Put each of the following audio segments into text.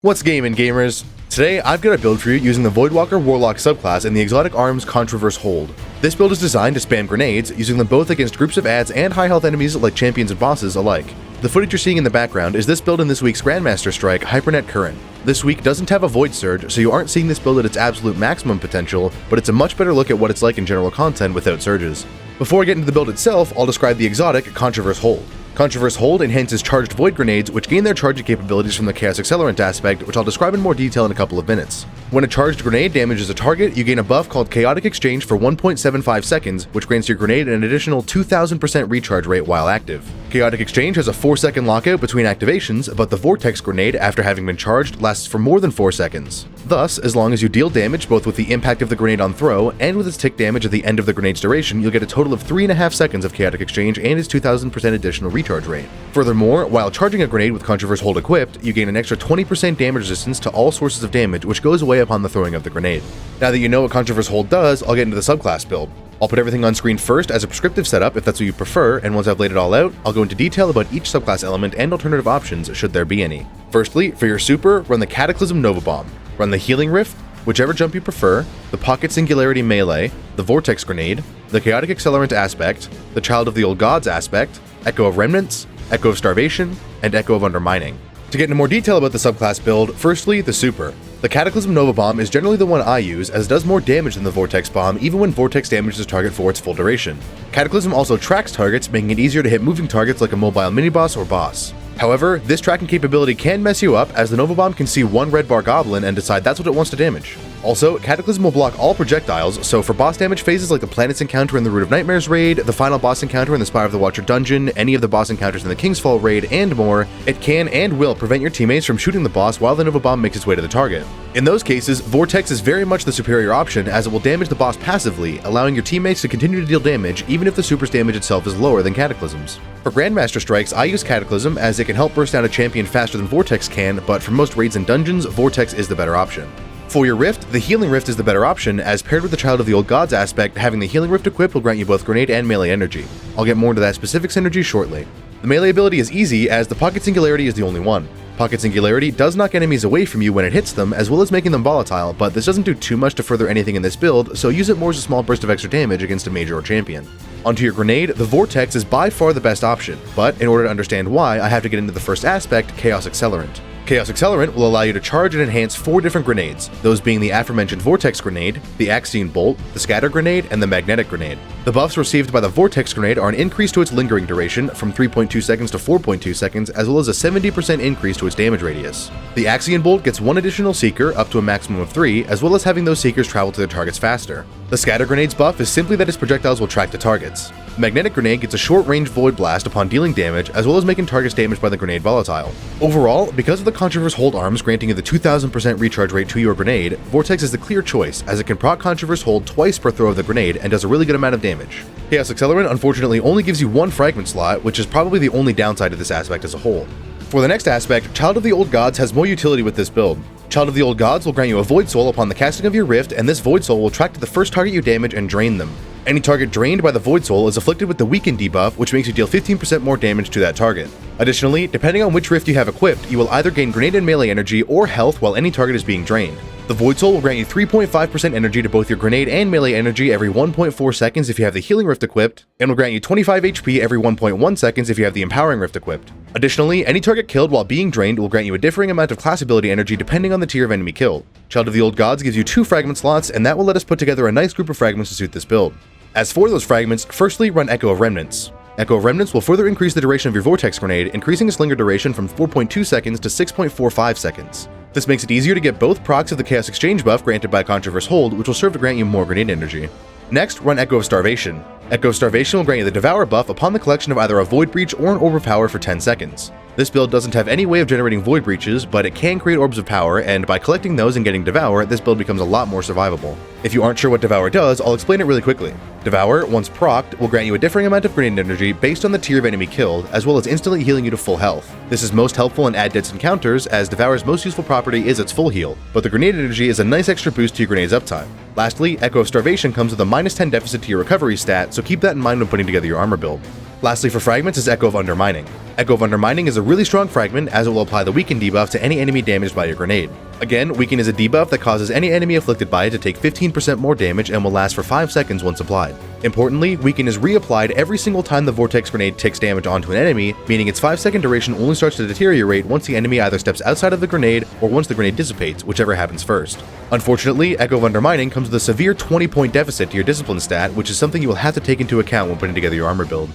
What's gaming, gamers? Today, I've got a build for you using the Voidwalker Warlock subclass in the exotic arms Contraverse Hold. This build is designed to spam grenades, using them both against groups of adds and high health enemies like champions and bosses alike. The footage you're seeing in the background is this build in this week's Grandmaster strike, Hypernet Current. This week doesn't have a Void Surge, so you aren't seeing this build at its absolute maximum potential, but it's a much better look at what it's like in general content without surges. Before I get into the build itself, I'll describe the exotic Contraverse Hold. Contraverse Hold enhances charged void grenades, which gain their charging capabilities from the Chaos Accelerant aspect, which I'll describe in more detail in a couple of minutes. When a charged grenade damages a target, you gain a buff called Chaotic Exchange for 1.75 seconds, which grants your grenade an additional 2000% recharge rate while active. Chaotic Exchange has a 4-second lockout between activations, but the Vortex grenade, after having been charged, lasts for more than 4 seconds. Thus, as long as you deal damage both with the impact of the grenade on throw and with its tick damage at the end of the grenade's duration, you'll get a total of 3.5 seconds of Chaotic Exchange and its 2000% additional recharge rate. Furthermore, while charging a grenade with Contraverse Hold equipped, you gain an extra 20% damage resistance to all sources of damage, which goes away upon the throwing of the grenade. Now that you know what Contraverse Hold does, I'll get into the subclass build. I'll put everything on screen first as a prescriptive setup if that's what you prefer, and once I've laid it all out, I'll go into detail about each subclass element and alternative options should there be any. Firstly, for your super, run the Cataclysm Nova Bomb, run the Healing Rift, whichever jump you prefer, the Pocket Singularity Melee, the Vortex Grenade, the Chaotic Accelerant aspect, the Child of the Old Gods aspect, Echo of Remnants, Echo of Starvation, and Echo of Undermining. To get into more detail about the subclass build, firstly, the super. The Cataclysm Nova Bomb is generally the one I use, as it does more damage than the Vortex Bomb even when Vortex damages a target for its full duration. Cataclysm also tracks targets, making it easier to hit moving targets like a mobile mini-boss or boss. However, this tracking capability can mess you up, as the Nova Bomb can see one red bar goblin and decide that's what it wants to damage. Also, Cataclysm will block all projectiles, so for boss damage phases like the Planet's encounter in the Root of Nightmares raid, the final boss encounter in the Spire of the Watcher dungeon, any of the boss encounters in the King's Fall raid, and more, it can and will prevent your teammates from shooting the boss while the Nova Bomb makes its way to the target. In those cases, Vortex is very much the superior option, as it will damage the boss passively, allowing your teammates to continue to deal damage even if the super's damage itself is lower than Cataclysm's. For Grandmaster strikes, I use Cataclysm as it can help burst down a champion faster than Vortex can, but for most raids and dungeons, Vortex is the better option. For your Rift, the Healing Rift is the better option, as paired with the Child of the Old Gods aspect, having the Healing Rift equipped will grant you both grenade and melee energy. I'll get more into that specific synergy shortly. The melee ability is easy, as the Pocket Singularity is the only one. Pocket Singularity does knock enemies away from you when it hits them, as well as making them volatile, but this doesn't do too much to further anything in this build, so use it more as a small burst of extra damage against a major or champion. Onto your grenade, the Vortex is by far the best option, but in order to understand why, I have to get into the first aspect, Chaos Accelerant. Chaos Accelerant will allow you to charge and enhance 4 different grenades, those being the aforementioned Vortex Grenade, the Axion Bolt, the Scatter Grenade, and the Magnetic Grenade. The buffs received by the Vortex Grenade are an increase to its lingering duration from 3.2 seconds to 4.2 seconds, as well as a 70% increase to its damage radius. The Axion Bolt gets 1 additional Seeker, up to a maximum of 3, as well as having those Seekers travel to their targets faster. The Scatter Grenade's buff is simply that its projectiles will track the targets. The Magnetic Grenade gets a short-range Void Blast upon dealing damage, as well as making targets damaged by the grenade volatile. Overall, because of the Contraverse Hold arms granting you the 2000% recharge rate to your grenade, Vortex is the clear choice, as it can proc Contraverse Hold twice per throw of the grenade and does a really good amount of damage. Chaos Accelerant unfortunately only gives you 1 fragment slot, which is probably the only downside of this aspect as a whole. For the next aspect, Child of the Old Gods has more utility with this build. Child of the Old Gods will grant you a Void Soul upon the casting of your Rift, and this Void Soul will track to the first target you damage and drain them. Any target drained by the Void Soul is afflicted with the Weaken debuff, which makes you deal 15% more damage to that target. Additionally, depending on which Rift you have equipped, you will either gain grenade and melee energy or health while any target is being drained. The Void Soul will grant you 3.5% energy to both your grenade and melee energy every 1.4 seconds if you have the Healing Rift equipped, and will grant you 25 HP every 1.1 seconds if you have the Empowering Rift equipped. Additionally, any target killed while being drained will grant you a differing amount of class ability energy depending on the tier of enemy killed. Child of the Old Gods gives you 2 fragment slots, and that will let us put together a nice group of fragments to suit this build. As for those fragments, firstly run Echo of Remnants. Echo of Remnants will further increase the duration of your Vortex Grenade, increasing its linger duration from 4.2 seconds to 6.45 seconds. This makes it easier to get both procs of the Chaos Exchange buff granted by Contraverse Hold, which will serve to grant you more grenade energy. Next, run Echo of Starvation. Echo of Starvation will grant you the Devour buff upon the collection of either a Void Breach or an Orb of Power for 10 seconds. This build doesn't have any way of generating Void Breaches, but it can create Orbs of Power, and by collecting those and getting Devour, this build becomes a lot more survivable. If you aren't sure what Devour does, I'll explain it really quickly. Devour, once procced, will grant you a differing amount of grenade energy based on the tier of enemy killed, as well as instantly healing you to full health. This is most helpful in add-dense encounters, as Devour's most useful property is its full heal, but the grenade energy is a nice extra boost to your grenade's uptime. Lastly, Echo of Starvation comes with a -10 deficit to your recovery stat, so keep that in mind when putting together your armor build. Lastly for fragments is Echo of Undermining. Echo of Undermining is a really strong fragment as it will apply the Weaken debuff to any enemy damaged by your grenade. Again, Weaken is a debuff that causes any enemy afflicted by it to take 15% more damage and will last for 5 seconds once applied. Importantly, Weaken is reapplied every single time the Vortex grenade takes damage onto an enemy, meaning its 5-second duration only starts to deteriorate once the enemy either steps outside of the grenade or once the grenade dissipates, whichever happens first. Unfortunately, Echo of Undermining comes with a severe 20-point deficit to your discipline stat, which is something you will have to take into account when putting together your armor build.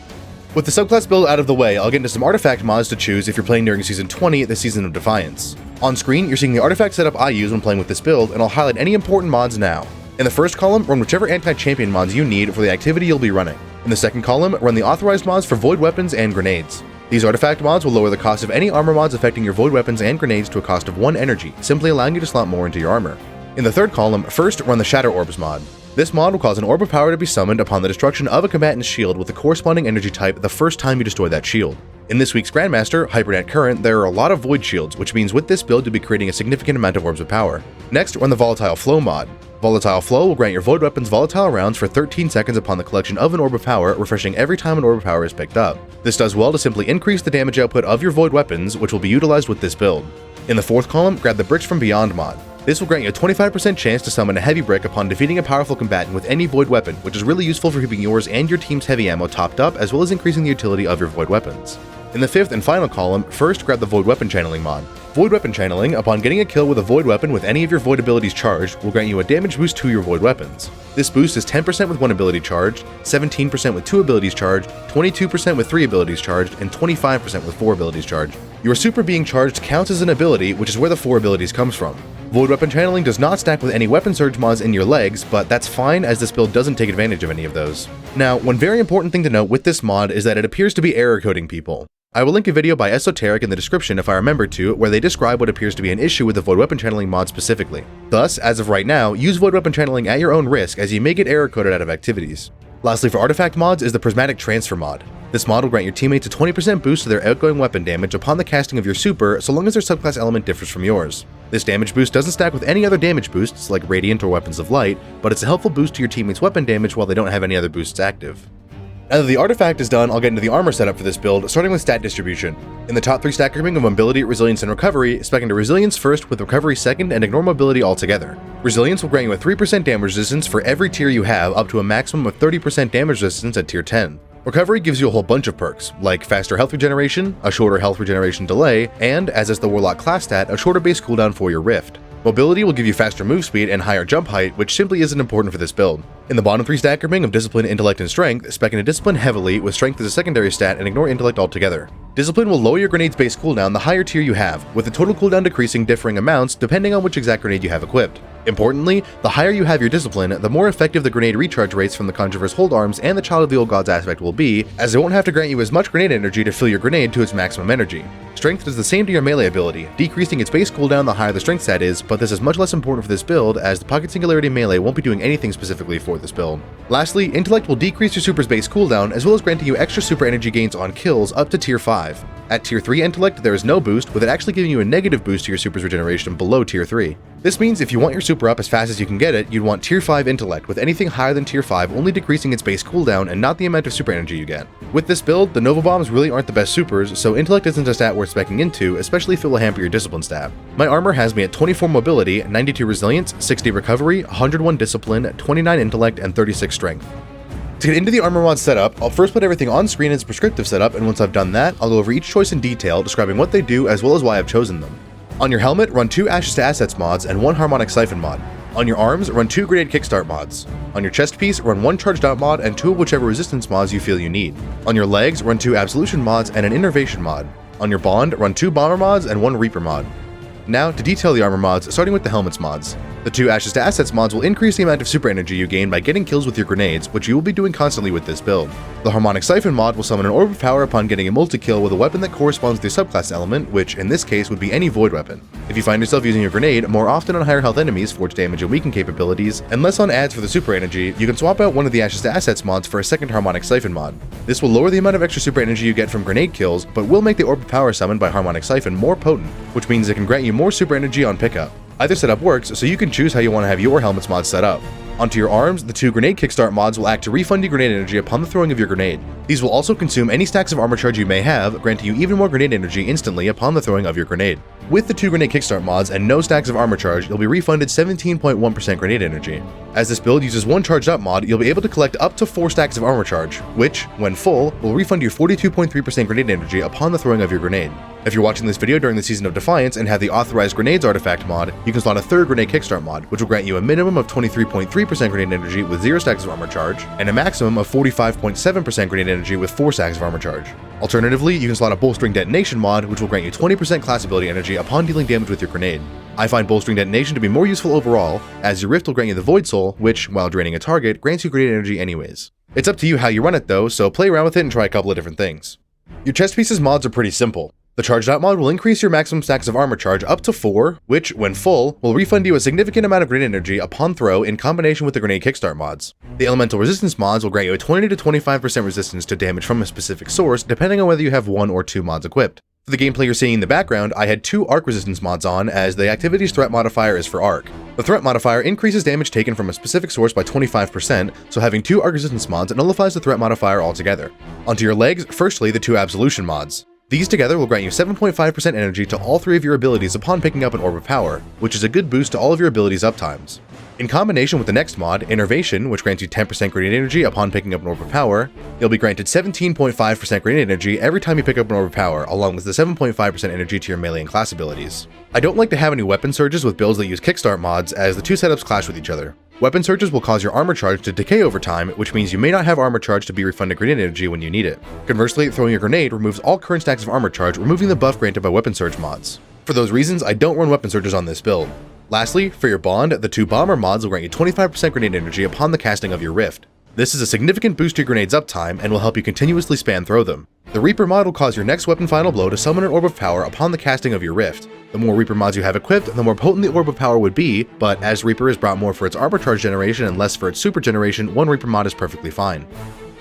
With the subclass build out of the way, I'll get into some artifact mods to choose if you're playing during Season 20, the Season of Defiance. On screen, you're seeing the artifact setup I use when playing with this build, and I'll highlight any important mods now. In the first column, run whichever anti-champion mods you need for the activity you'll be running. In the second column, run the authorized mods for void weapons and grenades. These artifact mods will lower the cost of any armor mods affecting your void weapons and grenades to a cost of 1 energy, simply allowing you to slot more into your armor. In the third column, first run the Shatter Orbs mod. This mod will cause an orb of power to be summoned upon the destruction of a combatant's shield with the corresponding energy type the first time you destroy that shield. In this week's Grandmaster, Hypernet Current, there are a lot of void shields, which means with this build you'll be creating a significant amount of orbs of power. Next, run the Volatile Flow mod. Volatile Flow will grant your void weapons volatile rounds for 13 seconds upon the collection of an orb of power, refreshing every time an orb of power is picked up. This does well to simply increase the damage output of your void weapons, which will be utilized with this build. In the fourth column, grab the Bricks from Beyond mod. This will grant you a 25% chance to summon a heavy brick upon defeating a powerful combatant with any void weapon, which is really useful for keeping yours and your team's heavy ammo topped up, as well as increasing the utility of your void weapons. In the fifth and final column, first grab the Void Weapon Channeling mod. Void Weapon Channeling, upon getting a kill with a void weapon with any of your void abilities charged, will grant you a damage boost to your void weapons. This boost is 10% with 1 ability charged, 17% with 2 abilities charged, 22% with 3 abilities charged, and 25% with 4 abilities charged. Your super being charged counts as an ability, which is where the 4 abilities comes from. Void Weapon Channeling does not stack with any weapon surge mods in your legs, but that's fine as this build doesn't take advantage of any of those. Now, one very important thing to note with this mod is that it appears to be error coding people. I will link a video by Esoteric in the description if I remember to, where they describe what appears to be an issue with the Void Weapon Channeling mod specifically. Thus, as of right now, use Void Weapon Channeling at your own risk as you may get error coded out of activities. Lastly for artifact mods is the Prismatic Transfer mod. This mod will grant your teammates a 20% boost to their outgoing weapon damage upon the casting of your super, so long as their subclass element differs from yours. This damage boost doesn't stack with any other damage boosts like Radiant or Weapons of Light, but it's a helpful boost to your teammates' weapon damage while they don't have any other boosts active. Now that the artifact is done, I'll get into the armor setup for this build, starting with stat distribution. In the top 3 stat grouping of Mobility, Resilience, and Recovery, spec into Resilience first with Recovery second and ignore Mobility altogether. Resilience will grant you a 3% damage resistance for every tier you have up to a maximum of 30% damage resistance at tier 10. Recovery gives you a whole bunch of perks, like faster health regeneration, a shorter health regeneration delay, and, as is the Warlock class stat, a shorter base cooldown for your Rift. Mobility will give you faster move speed and higher jump height, which simply isn't important for this build. In the bottom 3 stat grouping of Discipline, Intellect, and Strength, spec into Discipline heavily with Strength as a secondary stat and ignore Intellect altogether. Discipline will lower your grenade's base cooldown the higher tier you have, with the total cooldown decreasing differing amounts depending on which exact grenade you have equipped. Importantly, the higher you have your Discipline, the more effective the grenade recharge rates from the Contraverse Hold arms and the Child of the Old Gods aspect will be, as it won't have to grant you as much grenade energy to fill your grenade to its maximum energy. Strength does the same to your melee ability, decreasing its base cooldown the higher the strength stat is, but this is much less important for this build as the Pocket Singularity melee won't be doing anything specifically for this build. Lastly, Intellect will decrease your super's base cooldown as well as granting you extra super energy gains on kills up to tier 5. At tier 3 Intellect, there is no boost, with it actually giving you a negative boost to your super's regeneration below tier 3. This means if you want your super up as fast as you can get it, you'd want tier 5 Intellect, with anything higher than tier 5 only decreasing its base cooldown and not the amount of super energy you get. With this build, the Nova Bombs really aren't the best supers, so Intellect isn't a stat worth speccing into, especially if it will hamper your Discipline stat. My armor has me at 24 Mobility, 92 Resilience, 60 Recovery, 101 Discipline, 29 Intellect, and 36 Strength. To get into the armor mod setup, I'll first put everything on screen as prescriptive setup, and once I've done that, I'll go over each choice in detail, describing what they do as well as why I've chosen them. On your helmet, run 2 Ashes to Assets mods and 1 Harmonic Siphon mod. On your arms, run 2 Grenade Kickstart mods. On your chest piece, run 1 Charged Out mod and 2 of whichever resistance mods you feel you need. On your legs, run 2 Absolution mods and an Innervation mod. On your bond, run 2 Bomber mods and 1 Reaper mod. Now, to detail the armor mods, starting with the helmets mods. The 2 Ashes to Assets mods will increase the amount of super energy you gain by getting kills with your grenades, which you will be doing constantly with this build. The Harmonic Siphon mod will summon an orb of power upon getting a multi-kill with a weapon that corresponds to your subclass element, which in this case would be any void weapon. If you find yourself using your grenade more often on higher health enemies for its damage and weaken capabilities, and less on adds for the super energy, you can swap out one of the Ashes to Assets mods for a second Harmonic Siphon mod. This will lower the amount of extra super energy you get from grenade kills, but will make the orb of power summoned by Harmonic Siphon more potent, which means it can grant you more super energy on pickup. Either setup works, so you can choose how you want to have your helmets mod set up. Onto your arms, the 2 grenade kickstart mods will act to refund you grenade energy upon the throwing of your grenade. These will also consume any stacks of armor charge you may have, granting you even more grenade energy instantly upon the throwing of your grenade. With the 2 grenade kickstart mods and no stacks of armor charge, you'll be refunded 17.1% grenade energy. As this build uses 1 charged up mod, you'll be able to collect up to 4 stacks of armor charge, which, when full, will refund you 42.3% grenade energy upon the throwing of your grenade. If you're watching this video during the Season of Defiance and have the Authorized Grenades artifact mod, you can slot a 3rd grenade kickstart mod, which will grant you a minimum of 23.3% grenade energy with 0 stacks of armor charge, and a maximum of 45.7% grenade energy with 4 stacks of armor charge. Alternatively, you can slot a bolstering detonation mod, which will grant you 20% class ability energy upon dealing damage with your grenade. I find bolstering detonation to be more useful overall, as your rift will grant you the Void Soul, which, while draining a target, grants you grenade energy anyways. It's up to you how you run it though, so play around with it and try a couple of different things. Your chest pieces mods are pretty simple. The charged out mod will increase your maximum stacks of armor charge up to 4, which, when full, will refund you a significant amount of grenade energy upon throw in combination with the grenade kickstart mods. The elemental resistance mods will grant you a 20 to 25% resistance to damage from a specific source, depending on whether you have 1 or 2 mods equipped. For the gameplay you're seeing in the background, I had 2 arc resistance mods on, as the activity's threat modifier is for arc. The threat modifier increases damage taken from a specific source by 25%, so having 2 arc resistance mods nullifies the threat modifier altogether. Onto your legs, firstly the 2 absolution mods. These together will grant you 7.5% energy to all 3 of your abilities upon picking up an Orb of Power, which is a good boost to all of your abilities' uptimes. In combination with the next mod, Innervation, which grants you 10% grenade energy upon picking up an Orb of Power, you'll be granted 17.5% grenade energy every time you pick up an Orb of Power, along with the 7.5% energy to your melee and class abilities. I don't like to have any weapon surges with builds that use kickstart mods, as the 2 setups clash with each other. Weapon surges will cause your armor charge to decay over time, which means you may not have armor charge to be refunded grenade energy when you need it. Conversely, throwing your grenade removes all current stacks of armor charge, removing the buff granted by weapon surge mods. For those reasons, I don't run weapon surges on this build. Lastly, for your bond, the 2 bomber mods will grant you 25% grenade energy upon the casting of your rift. This is a significant boost to your grenade's uptime and will help you continuously spam throw them. The Reaper mod will cause your next weapon final blow to summon an Orb of Power upon the casting of your rift. The more Reaper mods you have equipped, the more potent the Orb of Power would be, but as Reaper is brought more for its armor charge generation and less for its super generation, 1 Reaper mod is perfectly fine.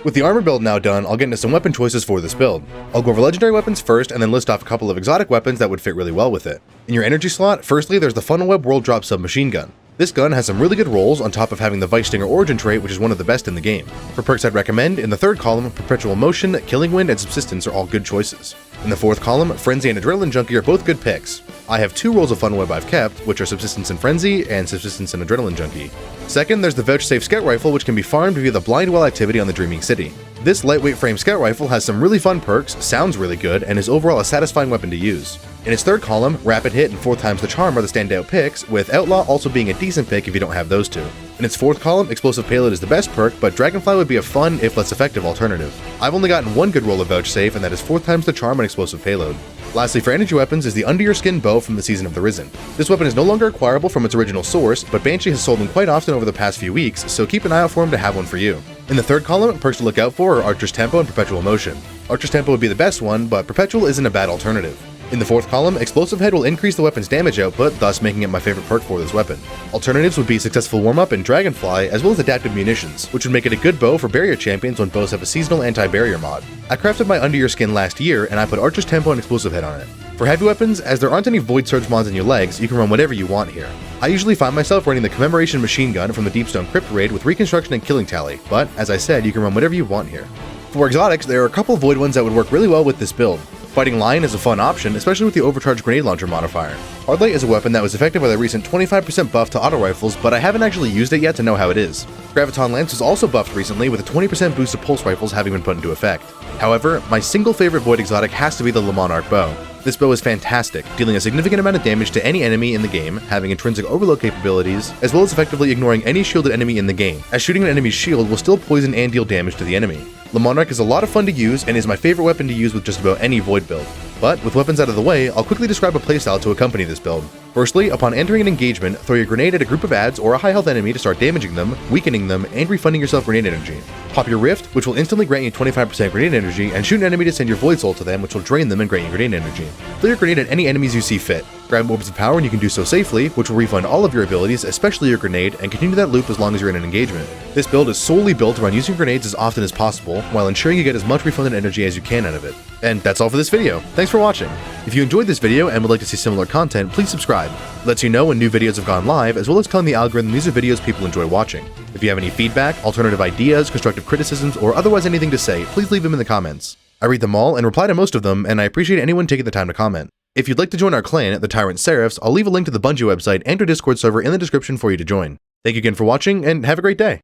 With the armor build now done, I'll get into some weapon choices for this build. I'll go over legendary weapons first and then list off a couple of exotic weapons that would fit really well with it. In your energy slot, firstly there's the Funnel Web World Drop Submachine Gun. This gun has some really good rolls on top of having the Vice Stinger origin trait, which is one of the best in the game. For perks I'd recommend, in the 3rd column, Perpetual Motion, Killing Wind, and Subsistence are all good choices. In the 4th column, Frenzy and Adrenaline Junkie are both good picks. I have 2 rolls of Funnel Web I've kept, which are Subsistence and Frenzy, and Subsistence and Adrenaline Junkie. Second, there's the Vouchsafe Scout Rifle, which can be farmed via the Blind Well activity on the Dreaming City. This lightweight frame scout rifle has some really fun perks, sounds really good, and is overall a satisfying weapon to use. In its 3rd column, Rapid Hit and 4 times the Charm are the standout picks, with Outlaw also being a decent pick if you don't have those 2. In its 4th column, Explosive Payload is the best perk, but Dragonfly would be a fun, if less effective, alternative. I've only gotten 1 good roll of Vouchsafe, and that is 4 times the Charm and Explosive Payload. Lastly, for energy weapons is the Under Your Skin Bow from the Season of the Risen. This weapon is no longer acquirable from its original source, but Banshee has sold them quite often over the past few weeks, so keep an eye out for him to have one for you. In the 3rd column, perks to look out for are Archer's Tempo and Perpetual Motion. Archer's Tempo would be the best one, but Perpetual isn't a bad alternative. In the 4th column, Explosive Head will increase the weapon's damage output, thus making it my favorite perk for this weapon. Alternatives would be Successful Warm-Up and Dragonfly, as well as Adaptive Munitions, which would make it a good bow for barrier champions when bows have a seasonal anti-barrier mod. I crafted my Under Your Skin last year, and I put Archer's Tempo and Explosive Head on it. For heavy weapons, as there aren't any Void Surge mods in your legs, you can run whatever you want here. I usually find myself running the Commemoration Machine Gun from the Deepstone Crypt Raid with Reconstruction and Killing Tally, but as I said, you can run whatever you want here. For exotics, there are a couple Void ones that would work really well with this build. Fighting Lion is a fun option, especially with the Overcharged Grenade Launcher modifier. Hardlight is a weapon that was affected by the recent 25% buff to auto rifles, but I haven't actually used it yet to know how it is. Graviton Lance was also buffed recently with a 20% boost to pulse rifles having been put into effect. However, my single favorite Void exotic has to be the Monarque bow. This bow is fantastic, dealing a significant amount of damage to any enemy in the game, having intrinsic overload capabilities, as well as effectively ignoring any shielded enemy in the game, as shooting an enemy's shield will still poison and deal damage to the enemy. The Monarque is a lot of fun to use and is my favorite weapon to use with just about any Void build. But with weapons out of the way, I'll quickly describe a playstyle to accompany this build. Firstly, upon entering an engagement, throw your grenade at a group of adds or a high health enemy to start damaging them, weakening them, and refunding yourself grenade energy. Pop your Rift, which will instantly grant you 25% grenade energy, and shoot an enemy to send your Void Soul to them, which will drain them and grant you grenade energy. Throw your grenade at any enemies you see fit. Grab Orbs of Power and you can do so safely, which will refund all of your abilities, especially your grenade, and continue that loop as long as you're in an engagement. This build is solely built around using grenades as often as possible, while ensuring you get as much refunded energy as you can out of it. And that's all for this video. Thanks for watching. If you enjoyed this video and would like to see similar content, please subscribe. It lets you know when new videos have gone live, as well as telling the algorithm these are videos people enjoy watching. If you have any feedback, alternative ideas, constructive criticisms, or otherwise anything to say, please leave them in the comments. I read them all and reply to most of them, and I appreciate anyone taking the time to comment. If you'd like to join our clan, the Tyrant Seraphs, I'll leave a link to the Bungie website and our Discord server in the description for you to join. Thank you again for watching, and have a great day!